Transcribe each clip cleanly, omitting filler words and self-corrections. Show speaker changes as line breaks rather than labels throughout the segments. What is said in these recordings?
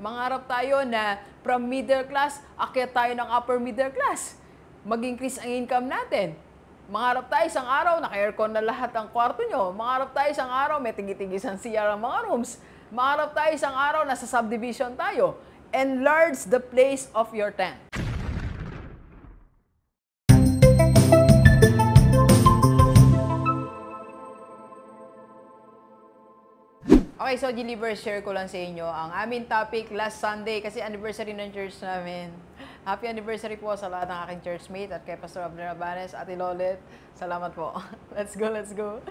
Mangarap tayo na from middle class, akyat tayo ng upper middle class. Mag-increase ang income natin. Mangarap tayo isang araw, naka-aircon na lahat ang kwarto nyo. Mangarap tayo isang araw, may tigit-tigis ang CR ang mga rooms. Mangarap tayo isang araw, nasa subdivision tayo. Enlarge the place of your tent. Okay, so deliver, share ko lang sa inyo ang aming topic last Sunday kasi anniversary ng church namin. Happy anniversary po sa lahat ng aking churchmate at kay Pastor Abner Abanes, Ate Lolet. Salamat po. Let's go, let's go.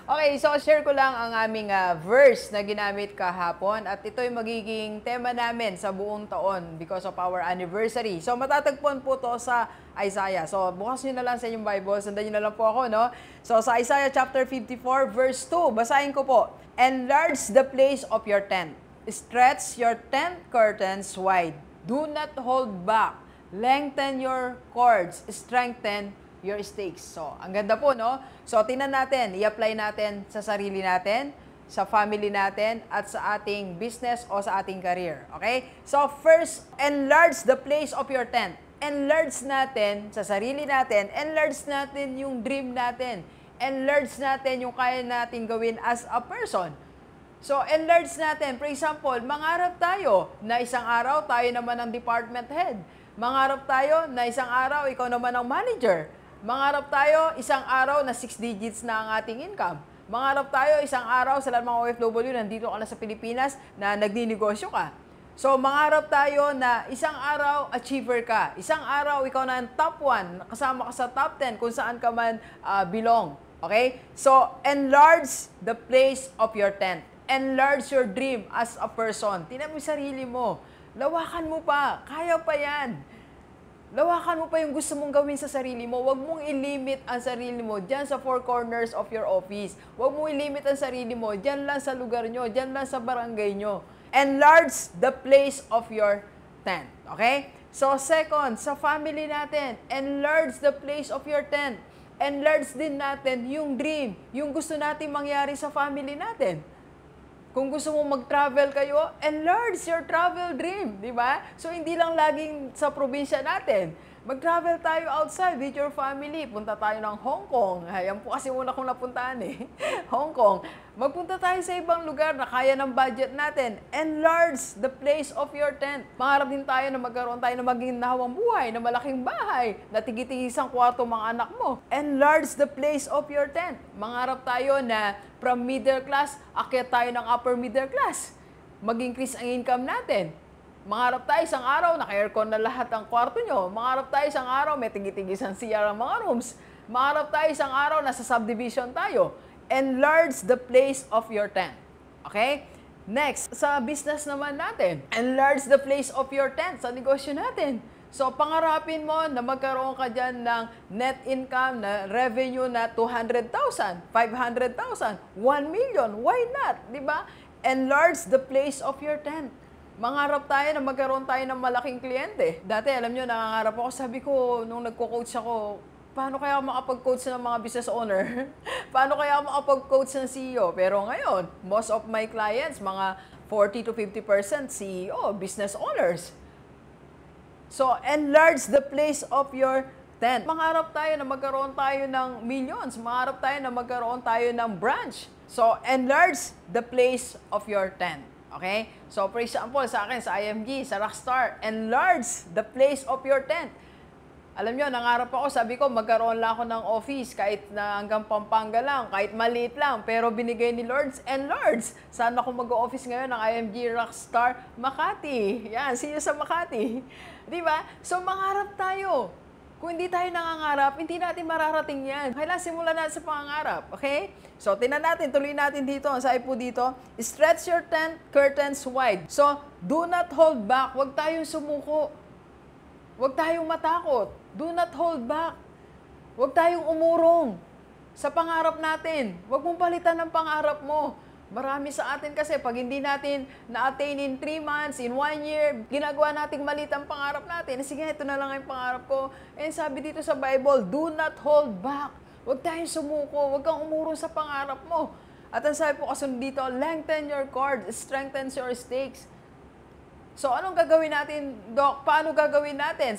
Okay, so share ko lang ang aming verse na ginamit kahapon at ito'y magiging tema namin sa buong taon because of our anniversary. So matatagpuan po to sa Isaiah. So bukas nyo na lang sa inyong Bible, sundan nyo na lang po ako, no? So sa Isaiah chapter 54 verse 2, basahin ko po. Enlarge the place of your tent. Stretch your tent curtains wide. Do not hold back. Lengthen your cords. Strengthen your stakes. So, ang ganda po, no? So, tingnan natin, i-apply natin sa sarili natin, sa family natin, at sa ating business o sa ating career. Okay? So, first, enlarge the place of your tent. Enlarge natin sa sarili natin. Enlarge natin yung dream natin. Enlarge natin yung kaya natin gawin as a person. So, enlarge natin. For example, mangarap tayo na isang araw tayo naman ang department head. Mangarap tayo na isang araw ikaw naman ang manager. Mangarap tayo isang araw na 6 digits na ang ating income. Mangarap tayo isang araw sa lahat ng mga OFW nandito ka na sa Pilipinas na nagninegosyo ka. So, mangarap tayo na isang araw achiever ka. Isang araw ikaw na ang top 1, kasama ka sa top 10 kung saan ka man belong. Okay? So, enlarge the place of your tent. Enlarge your dream as a person. Tingnan mo yung sarili mo. Lawakan mo pa. Kaya pa yan. Lawakan mo pa yung gusto mong gawin sa sarili mo. Huwag mong ilimit ang sarili mo dyan sa 4 corners of your office. Huwag mong ilimit ang sarili mo dyan lang sa lugar nyo, dyan lang sa barangay nyo. Enlarge the place of your tent. Okay? So, second, sa family natin, enlarge the place of your tent. Enlarge din natin yung dream, yung gusto natin mangyari sa family natin. Kung gusto mo mag-travel kayo, enlarge your travel dream, di ba? So, hindi lang laging sa probinsya natin. Mag-travel tayo outside with your family. Punta tayo ng Hong Kong. Yan po kasi una kong napuntahan eh. Hong Kong. Magpunta tayo sa ibang lugar na kaya ng budget natin. Enlarge the place of your tent. Mangarap din tayo na magkaroon tayo ng maginhawang buhay, na malaking bahay, na tigit-tigisang kwarto mga anak mo. Enlarge the place of your tent. Mangarap tayo na from middle class, akyat tayo ng upper middle class. Mag-increase ang income natin. Mangarap tayo isang araw, naka-aircon na lahat ang kwarto nyo. Mangarap tayo isang araw, may tigit-tigis ang CR ang mga rooms. Mangarap tayo isang araw, nasa subdivision tayo. Enlarge the place of your tent. Okay? Next, sa business naman natin. Enlarge the place of your tent sa negosyo natin. So, pangarapin mo na magkaroon ka dyan ng net income na revenue na 200,000, 500,000, 1 million. Why not? Diba? Enlarge the place of your tent. Mangarap tayo na magkaroon tayo ng malaking kliyente. Dati, alam nyo, nangangarap ako. Sabi ko, nung nagko-coach ako, paano kaya ako makapag-coach ng mga business owner? Paano kaya ako makapag-coach ng CEO? Pero ngayon, most of my clients, mga 40 to 50% CEO, business owners. So, enlarge the place of your tent. Mangarap tayo na magkaroon tayo ng millions. Mangarap tayo na magkaroon tayo ng branch. So, enlarge the place of your tent. Okay? So, for example, sa akin, sa IMG, sa Rockstar, enlarge the place of your tent. Alam nyo, nangarap ako, sabi ko, magkaroon lang ako ng office, kahit na hanggang Pampanga lang, kahit maliit lang, pero binigay ni Lord, enlarge. Saan ako mag-office ngayon ng IMG Rockstar Makati? Yan, see you sa Makati. Di ba? So, mangarap tayo. Kung hindi tayo nangangarap, hindi natin mararating yan. Kailangan simulan natin sa pangangarap. Okay? So, tinan natin, tuloy natin dito. Ang sabi po dito, stretch your tent curtains wide. So, do not hold back. Huwag tayong sumuko. Huwag tayong matakot. Do not hold back. Huwag tayong umurong sa pangarap natin. Huwag mong palitan ng pangarap mo. Marami sa atin kasi pag hindi natin na-attain in 3 months, in 1 year, ginagawa nating maliit ang pangarap natin. Sige, ito na lang ang pangarap ko. And sabi dito sa Bible, do not hold back. Huwag tayong sumuko. Huwag kang umurong sa pangarap mo. At ang sabi po kasunod dito, lengthen your cord, strengthen your stakes. So, anong gagawin natin, Doc? Paano gagawin natin?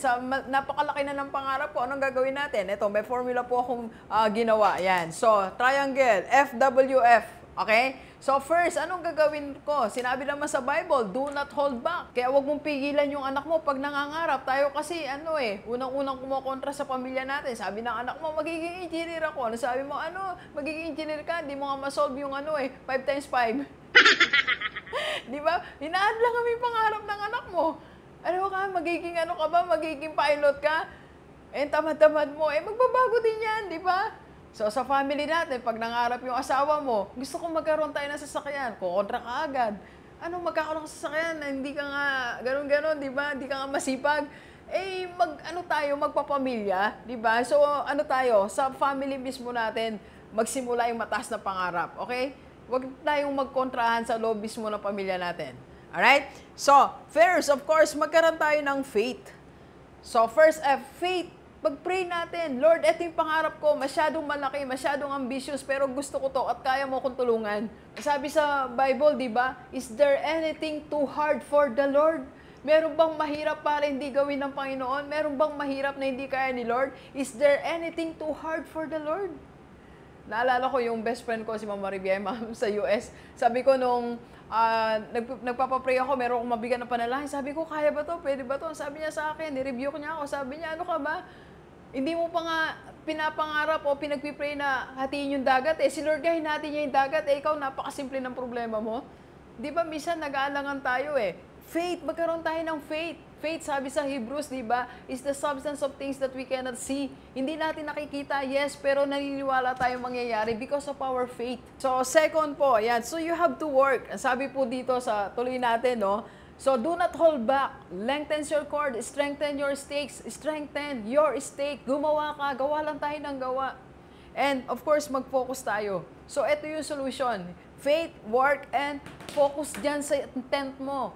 Napakalaki na ng pangarap ko, anong gagawin natin? Ito, may formula po akong ginawa. Yan. So, triangle, FWF. Okay? So, first, anong gagawin ko? Sinabi naman sa Bible, do not hold back. Kaya wag mong pigilan yung anak mo pag nangangarap. Tayo kasi, unang-unang kumokontra sa pamilya natin. Sabi ng anak mo, magiging engineer ako. Ano sabi mo, magiging engineer ka, hindi mo nga masolve yung 5 times 5. Di ba? Hinahadlang kami pangarap ng anak mo. Ano ka, magiging ka ba? Magiging pilot ka? Tamad-tamad mo. Magbabago din yan, di ba? So, sa family natin, pag nangarap yung asawa mo, gusto kong magkaroon tayo ng sasakyan, kukontra ka agad. Magkakaroon ka sasakyan, hindi ka nga ganon-ganon, di ba? Hindi ka nga masipag. Magpapamilya, di ba? So, tayo, sa family mismo natin, magsimula yung mataas na pangarap, okay? Huwag tayong magkontrahan sa loob mismo ng pamilya natin. Alright? So, first, of course, magkaroon tayo ng faith. So, first, faith. Pag-pray natin, Lord, ito yung pangarap ko, masyadong malaki, masyadong ambitious, pero gusto ko to at kaya mo kong tulungan. Sabi sa Bible, di ba? Is there anything too hard for the Lord? Meron bang mahirap para hindi gawin ng Panginoon? Meron bang mahirap na hindi kaya ni Lord? Is there anything too hard for the Lord? Naalala ko yung best friend ko, si Mama Riviera, sa US. Sabi ko nung nagpapapray ako, meron akong mabigat na panalangin. Sabi ko, kaya ba to? Pwede ba to? Sabi niya sa akin, ni-review niya ako. Sabi niya, ano ka ba? Hindi mo pa nga pinapangarap o pinagpipray na hatiin yung dagat. Si Lord nga, hinati niya yung dagat. Ikaw, napakasimple ng problema mo. Di ba, minsan nag-aalangan tayo Faith, magkaroon tayo ng faith. Faith, sabi sa Hebrews, di ba, is the substance of things that we cannot see. Hindi natin nakikita, yes, pero naniniwala tayo mangyayari because of our faith. So, second po, yan. So, you have to work. Sabi po dito sa tuloy natin, no? So, do not hold back. Lengthen your cord. Strengthen your stakes. Strengthen your stake. Gumawa ka. Gawa lang tayo ng gawa. And, of course, mag-focus tayo. So, ito yung solution. Faith, work, and focus dyan sa tent mo.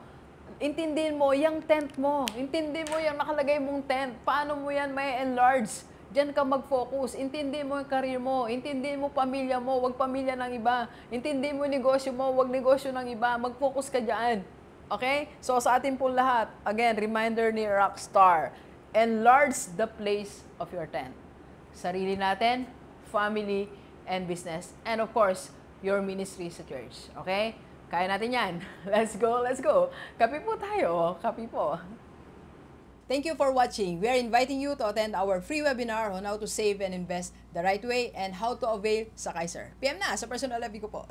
Intindihin mo yung tent mo. Intindihin mo yung nakalagay mong tent. Paano mo yan may enlarge? Diyan ka mag-focus. Intindihin mo yung career mo. Intindihin mo pamilya mo. Huwag pamilya ng iba. Intindihin mo yung negosyo mo. Huwag negosyo ng iba. Mag-focus ka dyan. Okay? So, sa atin po lahat, again, reminder ni Rockstar, enlarge the place of your tent. Sarili natin, family, and business. And of course, your ministry sa church. Okay? Kaya natin yan. Let's go, let's go. Kapi po tayo. Kapi po. Thank you for watching. We are inviting you to attend our free webinar on how to save and invest the right way and how to avail sa Kaiser. PM na sa personal FB ko po.